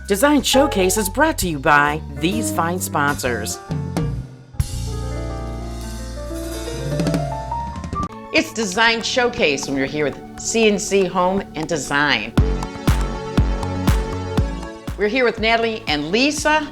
Design Showcase is brought to you by these fine sponsors. It's Design Showcase when we're here with CNC Home and Design. We're here with Natalie and Lisa.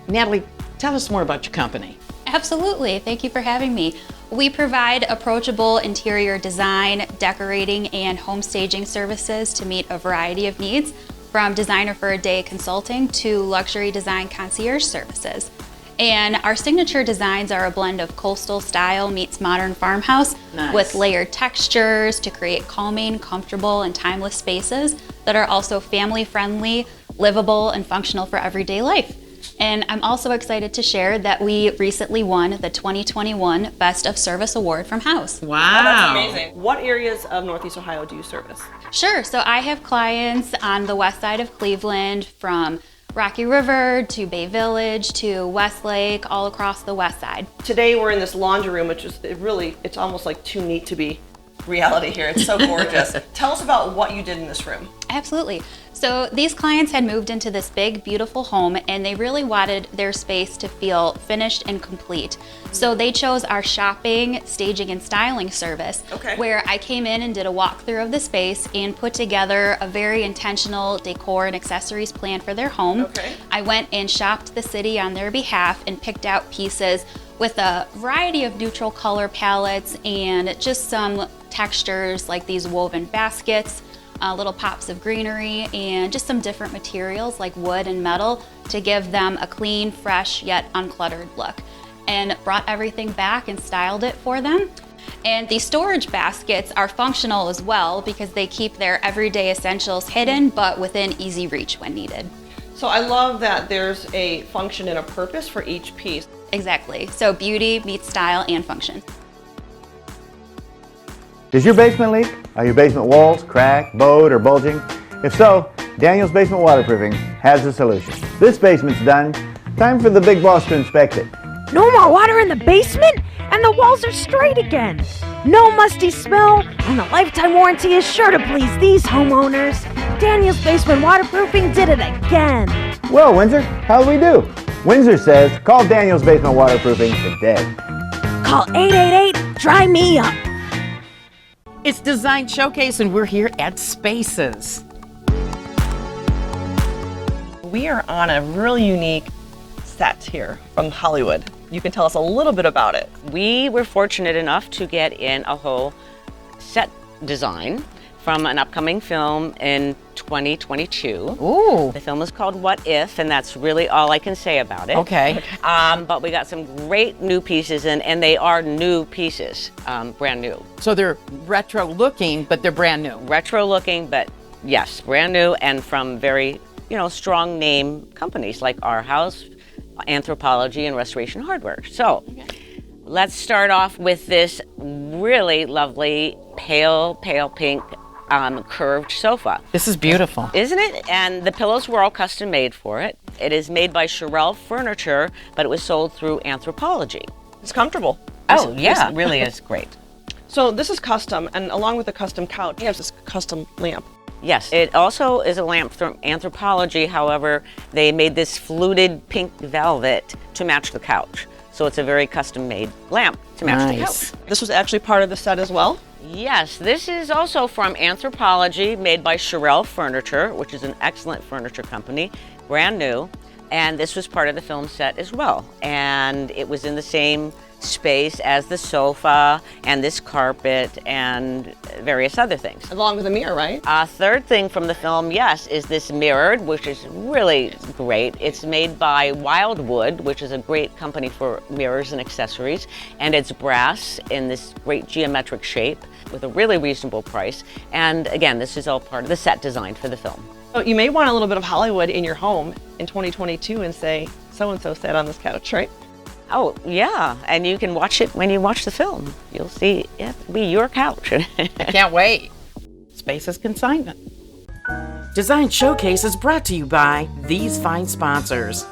Natalie, tell us more about your company. Absolutely, thank you for having me. We provide approachable interior design, decorating, and home staging services to meet a variety of needs, from designer for a day consulting to luxury design concierge services. And our signature designs are a blend of coastal style meets modern farmhouse. Nice. With layered textures to create calming, comfortable, and timeless spaces that are also family friendly, livable, and functional for everyday life. And I'm also excited to share that we recently won the 2021 Best of Service Award from House. Wow. Oh, that's amazing. What areas of Northeast Ohio do you service? Sure, so I have clients on the west side of Cleveland, from Rocky River to Bay Village to Westlake, all across the west side. Today we're in this laundry room, which is it's almost like too neat to be reality here. It's so gorgeous. Tell us about what you did in this room. Absolutely. So these clients had moved into this big, beautiful home, and they really wanted their space to feel finished and complete. So they chose our shopping, staging, and styling service, where I came in and did a walkthrough of the space and put together a very intentional decor and accessories plan for their home. I went and shopped the city on their behalf and picked out pieces with a variety of neutral color palettes and just some textures like these woven baskets, little pops of greenery, and just some different materials like wood and metal to give them a clean, fresh, yet uncluttered look. And brought everything back and styled it for them. And the storage baskets are functional as well because they keep their everyday essentials hidden but within easy reach when needed. So I love that there's a function and a purpose for each piece. Exactly. So beauty meets style and function. Does your basement leak? Are your basement walls cracked, bowed, or bulging? If so, Daniel's Basement Waterproofing has the solution. This basement's done. Time for the big boss to inspect it. No more water in the basement, and the walls are straight again. No musty smell, and the lifetime warranty is sure to please these homeowners. Daniel's Basement Waterproofing did it again. Well, Windsor, how'd we do? Windsor says, call Daniel's Basement Waterproofing today. Call 888-DRY-ME-UP. It's Design Showcase and we're here at Spaces. We are on a really unique set here from Hollywood. You can tell us a little bit about it. We were fortunate enough to get in a whole set design from an upcoming film in 2022. Ooh. The film is called What If, and that's really all I can say about it. Okay. But we got some great new pieces, and they are new pieces, brand new. So they're retro looking, but they're brand new. Retro looking, but yes, brand new, and from very, strong name companies like Our House, Anthropology, and Restoration Hardware. So let's start off with this really lovely pale pink curved sofa. This is beautiful. Isn't it? And the pillows were all custom made for it. It is made by Sherelle Furniture, but it was sold through Anthropology. It's comfortable. Oh, yeah, it really is great. So this is custom, and along with the custom couch, you have this custom lamp. Yes, it also is a lamp from Anthropology. However, they made this fluted pink velvet to match the couch. So it's a very custom-made lamp to match the couch. This was actually part of the set as well? Yes, this is also from Anthropology, made by Sherelle Furniture, which is an excellent furniture company, brand new. And this was part of the film set as well. And it was in the same space as the sofa and this carpet and various other things. Along with a mirror, right? Third thing from the film, yes, is this mirrored, which is really great. It's made by Wildwood, which is a great company for mirrors and accessories, and it's brass in this great geometric shape with a really reasonable price. And again, this is all part of the set design for the film. So you may want a little bit of Hollywood in your home in 2022 and say, so-and-so sat on this couch, right? Oh, yeah, and you can watch it when you watch the film. You'll see it be your couch. I can't wait. Spaces Consignment. Design Showcase is brought to you by these fine sponsors.